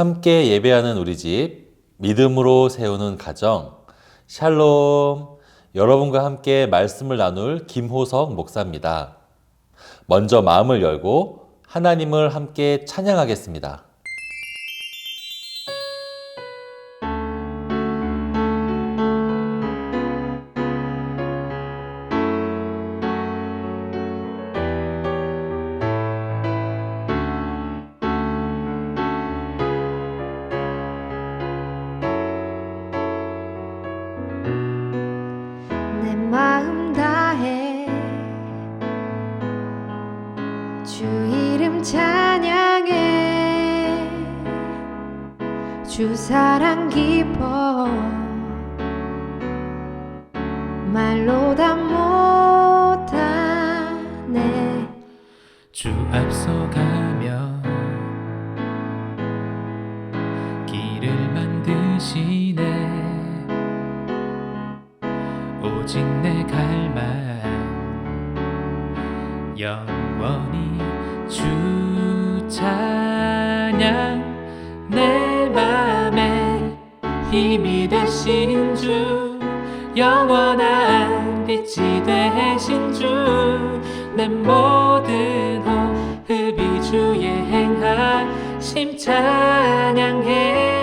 함께 예배하는 우리 집, 믿음으로 세우는 가정, 샬롬. 여러분과 함께 말씀을 나눌 김호석 목사입니다. 먼저 마음을 열고 하나님을 함께 찬양하겠습니다. 내 마음 다해 주 이름 찬양해. 주 사랑 깊어 말로 다 못하네. 주 앞서가며 길을 만드시네. 오직 내 갈망 영원히 주 찬양. 내 맘에 힘이 되신 주, 영원한 빛이 되신 주, 내 모든 호흡이 주의 행하심 찬양해.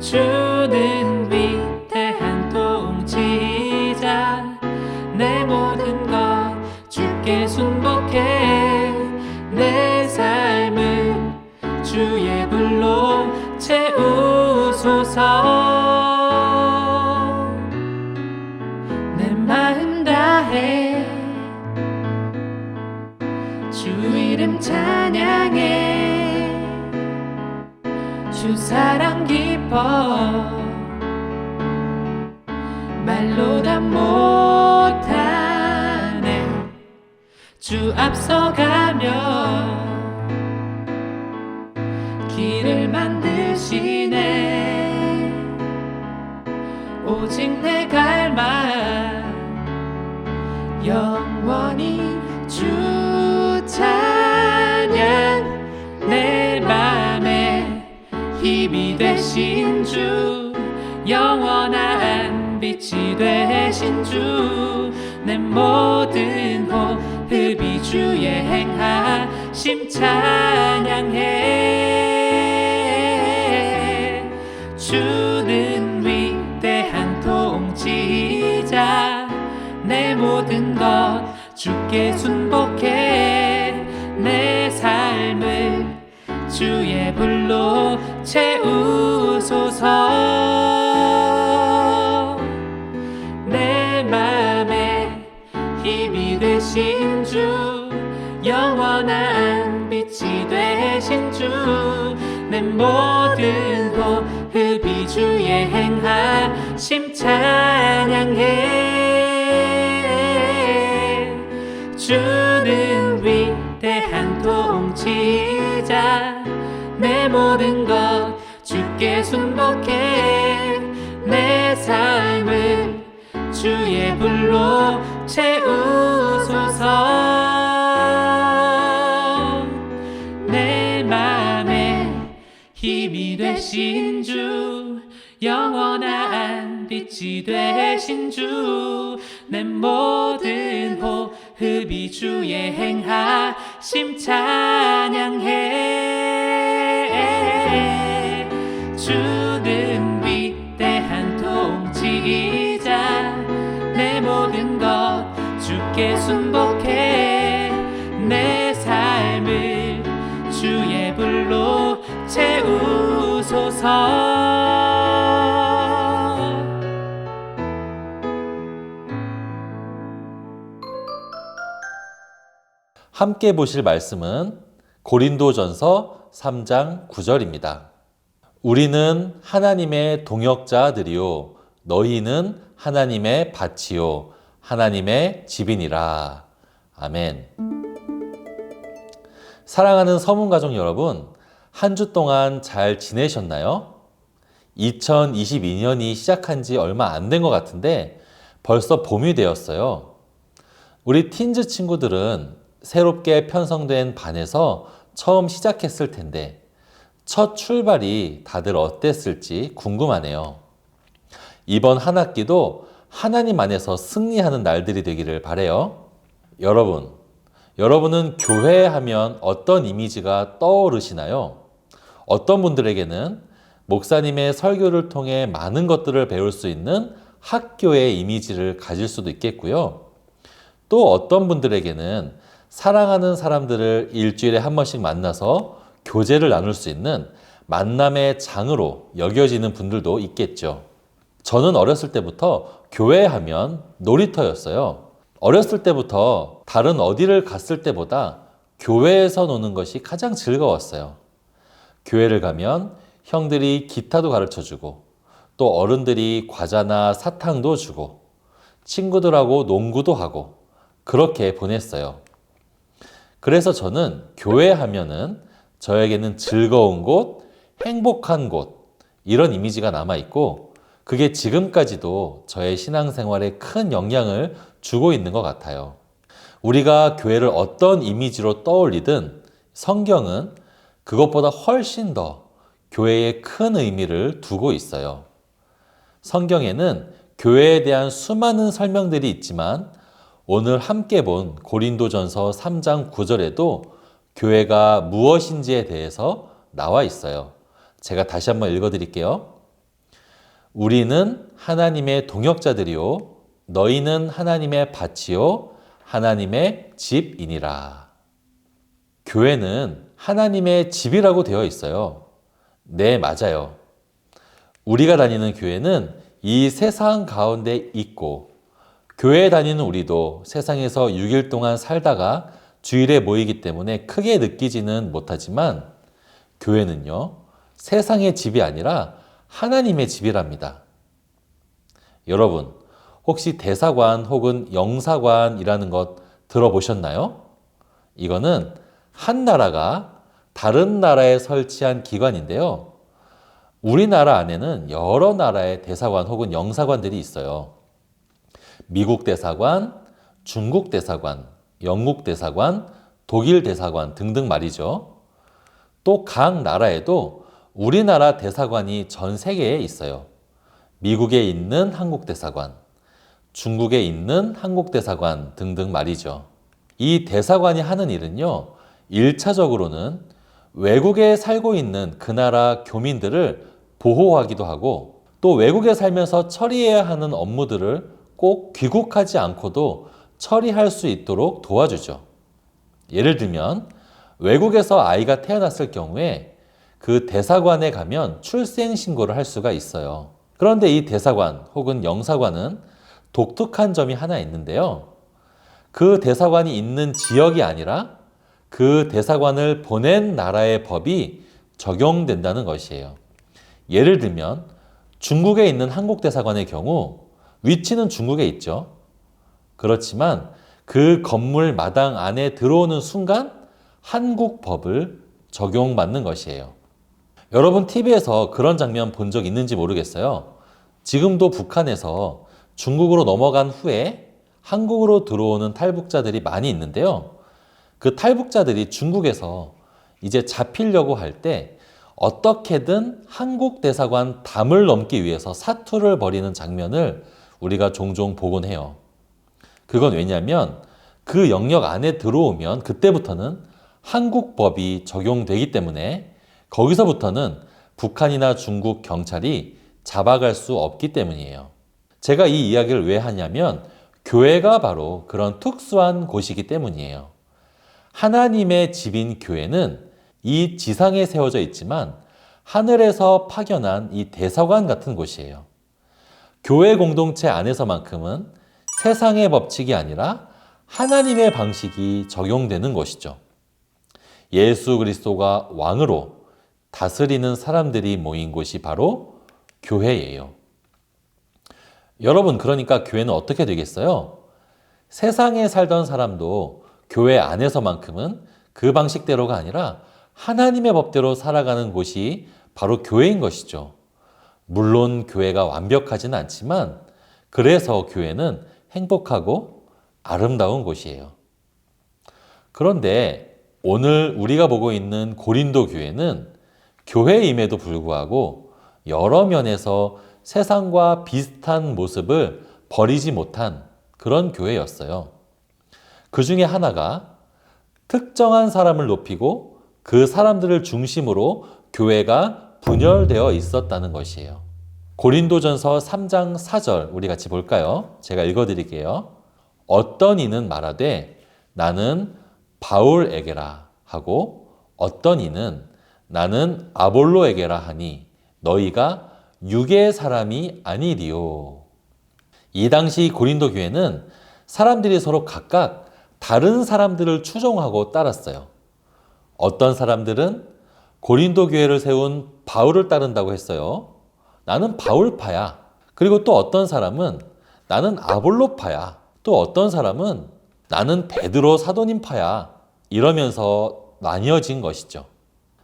주는 위대한 통치자, 내 모든 것 주께 순복해. 내 삶을 주의 불로 채우소서. 내 마음 다해 주 이름 찬양해. 주 사랑 깊어 말로 다 못하네. 주 앞서가며 길을 만드시네. 오직 내 갈망 영원히 주 찬양. 내 맘에 힘이 되신 주, 영원한 빛이 되신 주, 내 모든 호흡이 주의 행하심 찬양해. 주는 위대한 통치자, 내 모든 것 주께 순복해. 내 삶을 주의 불로 채우소서. 내 맘에 힘이 되신 주, 영원한 빛이 되신 주, 내 모든 호흡이 주의 행하심 찬양해. 주는 위대한 통치자, 내 모든 것 주께 순복해. 내 삶을 주의 불로 채우소서. 내 맘에 힘이 되신 주, 영원한 빛이 되신 주, 내 모든 호흡이 주의 행하심 찬양해. 주는 위대한 통치자, 내 모든 것 주께 순복해. 내 삶을 주의 불로 채우소서. 함께 보실 말씀은 고린도전서 3장 9절입니다. 우리는 하나님의 동역자들이요 너희는 하나님의 밭이요 하나님의 집이니라. 아멘. 사랑하는 서문가족 여러분, 한 주 동안 잘 지내셨나요? 2022년이 시작한 지 얼마 안 된 것 같은데 벌써 봄이 되었어요. 우리 틴즈 친구들은 새롭게 편성된 반에서 처음 시작했을 텐데 첫 출발이 다들 어땠을지 궁금하네요. 이번 한 학기도 하나님 안에서 승리하는 날들이 되기를 바라요. 여러분은 교회 하면 어떤 이미지가 떠오르시나요? 어떤 분들에게는 목사님의 설교를 통해 많은 것들을 배울 수 있는 학교의 이미지를 가질 수도 있겠고요. 또 어떤 분들에게는 사랑하는 사람들을 일주일에 한 번씩 만나서 교제를 나눌 수 있는 만남의 장으로 여겨지는 분들도 있겠죠. 저는 어렸을 때부터 교회 하면 놀이터였어요. 어렸을 때부터 다른 어디를 갔을 때보다 교회에서 노는 것이 가장 즐거웠어요. 교회를 가면 형들이 기타도 가르쳐 주고 또 어른들이 과자나 사탕도 주고 친구들하고 농구도 하고 그렇게 보냈어요. 그래서 저는 교회 하면은 저에게는 즐거운 곳, 행복한 곳 이런 이미지가 남아있고 그게 지금까지도 저의 신앙생활에 큰 영향을 주고 있는 것 같아요. 우리가 교회를 어떤 이미지로 떠올리든 성경은 그것보다 훨씬 더 교회에 큰 의미를 두고 있어요. 성경에는 교회에 대한 수많은 설명들이 있지만 오늘 함께 본 고린도전서 3장 9절에도 교회가 무엇인지에 대해서 나와 있어요. 제가 다시 한번 읽어드릴게요. 우리는 하나님의 동역자들이요 너희는 하나님의 밭이요 하나님의 집이니라. 교회는 하나님의 집이라고 되어 있어요. 네, 맞아요. 우리가 다니는 교회는 이 세상 가운데 있고 교회에 다니는 우리도 세상에서 6일 동안 살다가 주일에 모이기 때문에 크게 느끼지는 못하지만 교회는요, 세상의 집이 아니라 하나님의 집이랍니다. 여러분, 혹시 대사관 혹은 영사관이라는 것 들어보셨나요? 이거는 한 나라가 다른 나라에 설치한 기관인데요. 우리나라 안에는 여러 나라의 대사관 혹은 영사관들이 있어요. 미국 대사관, 중국 대사관, 영국 대사관, 독일 대사관 등등 말이죠. 또 각 나라에도 우리나라 대사관이 전 세계에 있어요. 미국에 있는 한국 대사관, 중국에 있는 한국 대사관 등등 말이죠. 이 대사관이 하는 일은요, 1차적으로는 외국에 살고 있는 그 나라 교민들을 보호하기도 하고 또 외국에 살면서 처리해야 하는 업무들을 꼭 귀국하지 않고도 처리할 수 있도록 도와주죠. 예를 들면 외국에서 아이가 태어났을 경우에 그 대사관에 가면 출생 신고를 할 수가 있어요. 그런데 이 대사관 혹은 영사관은 독특한 점이 하나 있는데요. 그 대사관이 있는 지역이 아니라 그 대사관을 보낸 나라의 법이 적용된다는 것이에요. 예를 들면 중국에 있는 한국 대사관의 경우 위치는 중국에 있죠. 그렇지만 그 건물 마당 안에 들어오는 순간 한국 법을 적용받는 것이에요. 여러분 TV에서 그런 장면 본 적 있는지 모르겠어요. 지금도 북한에서 중국으로 넘어간 후에 한국으로 들어오는 탈북자들이 많이 있는데요. 그 탈북자들이 중국에서 이제 잡히려고 할 때 어떻게든 한국 대사관 담을 넘기 위해서 사투를 벌이는 장면을 우리가 종종 보곤 해요. 그건 왜냐하면 그 영역 안에 들어오면 그때부터는 한국법이 적용되기 때문에 거기서부터는 북한이나 중국 경찰이 잡아갈 수 없기 때문이에요. 제가 이 이야기를 왜 하냐면 교회가 바로 그런 특수한 곳이기 때문이에요. 하나님의 집인 교회는 이 지상에 세워져 있지만 하늘에서 파견한 이 대사관 같은 곳이에요. 교회 공동체 안에서만큼은 세상의 법칙이 아니라 하나님의 방식이 적용되는 것이죠. 예수 그리스도가 왕으로 다스리는 사람들이 모인 곳이 바로 교회예요. 여러분, 그러니까 교회는 어떻게 되겠어요? 세상에 살던 사람도 교회 안에서만큼은 그 방식대로가 아니라 하나님의 법대로 살아가는 곳이 바로 교회인 것이죠. 물론 교회가 완벽하지는 않지만 그래서 교회는 행복하고 아름다운 곳이에요. 그런데 오늘 우리가 보고 있는 고린도 교회는 교회임에도 불구하고 여러 면에서 세상과 비슷한 모습을 버리지 못한 그런 교회였어요. 그 중에 하나가 특정한 사람을 높이고 그 사람들을 중심으로 교회가 분열되어 있었다는 것이에요. 고린도전서 3장 4절 우리 같이 볼까요? 제가 읽어드릴게요. 어떤 이는 말하되 나는 바울에게라 하고 어떤 이는 나는 아볼로에게라 하니 너희가 육의 사람이 아니리요. 이 당시 고린도 교회는 사람들이 서로 각각 다른 사람들을 추종하고 따랐어요. 어떤 사람들은 고린도 교회를 세운 바울을 따른다고 했어요. 나는 바울파야. 그리고 또 어떤 사람은 나는 아볼로파야. 또 어떤 사람은 나는 베드로 사도님파야. 이러면서 나뉘어진 것이죠.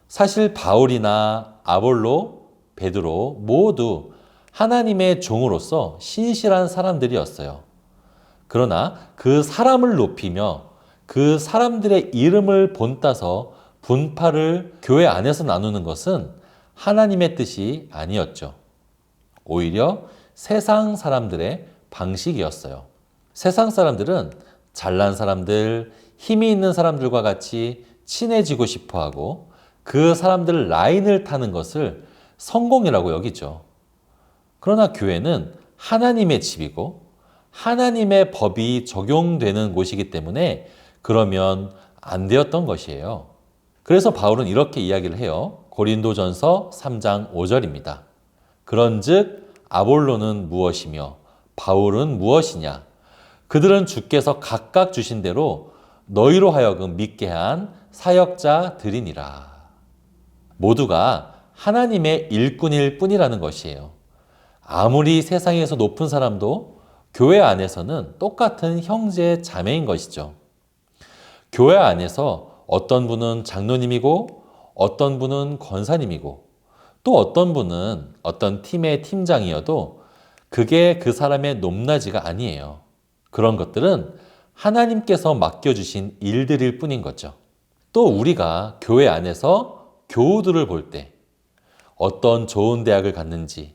사실 바울이나 아볼로, 베드로 모두 하나님의 종으로서 신실한 사람들이었어요. 그러나 그 사람을 높이며 그 사람들의 이름을 본따서 분파를 교회 안에서 나누는 것은 하나님의 뜻이 아니었죠. 오히려 세상 사람들의 방식이었어요. 세상 사람들은 잘난 사람들, 힘이 있는 사람들과 같이 친해지고 싶어 하고 그 사람들 라인을 타는 것을 성공이라고 여기죠. 그러나 교회는 하나님의 집이고 하나님의 법이 적용되는 곳이기 때문에 그러면 안 되었던 것이에요. 그래서 바울은 이렇게 이야기를 해요. 고린도전서 3장 5절입니다. 그런즉 아볼로는 무엇이며 바울은 무엇이냐? 그들은 주께서 각각 주신 대로 너희로 하여금 믿게 한 사역자들이니라. 모두가 하나님의 일꾼일 뿐이라는 것이에요. 아무리 세상에서 높은 사람도 교회 안에서는 똑같은 형제 자매인 것이죠. 교회 안에서 어떤 분은 장로님이고 어떤 분은 권사님이고 또 어떤 분은 어떤 팀의 팀장이어도 그게 그 사람의 높낮이가 아니에요. 그런 것들은 하나님께서 맡겨주신 일들일 뿐인 거죠. 또 우리가 교회 안에서 교우들을 볼 때 어떤 좋은 대학을 갔는지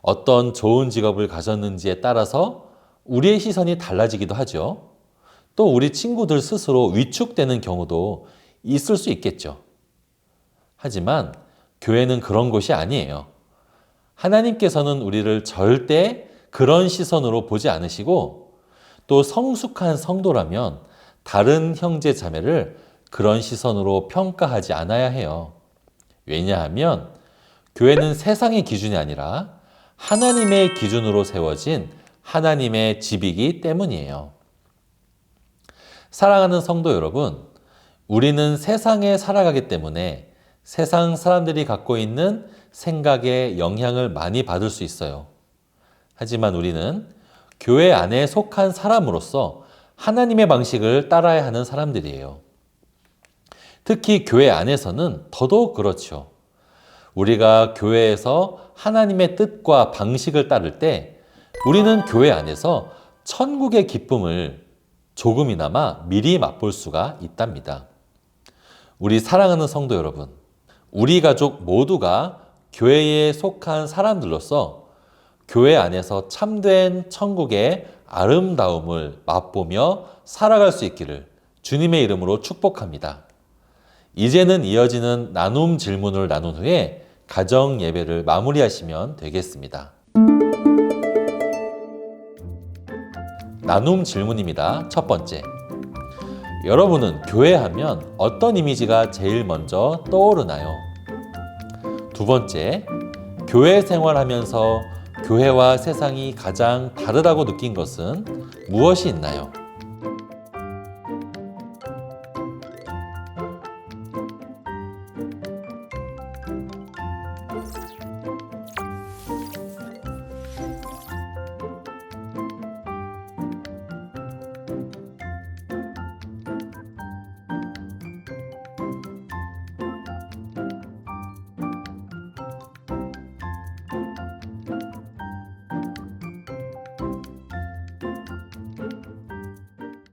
어떤 좋은 직업을 가졌는지에 따라서 우리의 시선이 달라지기도 하죠. 또 우리 친구들 스스로 위축되는 경우도 있을 수 있겠죠. 하지만 교회는 그런 곳이 아니에요. 하나님께서는 우리를 절대 그런 시선으로 보지 않으시고 또 성숙한 성도라면 다른 형제 자매를 그런 시선으로 평가하지 않아야 해요. 왜냐하면 교회는 세상의 기준이 아니라 하나님의 기준으로 세워진 하나님의 집이기 때문이에요. 사랑하는 성도 여러분, 우리는 세상에 살아가기 때문에 세상 사람들이 갖고 있는 생각에 영향을 많이 받을 수 있어요. 하지만 우리는 교회 안에 속한 사람으로서 하나님의 방식을 따라야 하는 사람들이에요. 특히 교회 안에서는 더더욱 그렇죠. 우리가 교회에서 하나님의 뜻과 방식을 따를 때 우리는 교회 안에서 천국의 기쁨을 조금이나마 미리 맛볼 수가 있답니다. 우리 사랑하는 성도 여러분, 우리 가족 모두가 교회에 속한 사람들로서 교회 안에서 참된 천국의 아름다움을 맛보며 살아갈 수 있기를 주님의 이름으로 축복합니다. 이제는 이어지는 나눔 질문을 나눈 후에 가정 예배를 마무리하시면 되겠습니다. 나눔 질문입니다. 첫 번째. 여러분은 교회 하면 어떤 이미지가 제일 먼저 떠오르나요? 두 번째. 교회 생활하면서 교회와 세상이 가장 다르다고 느낀 것은 무엇이 있나요?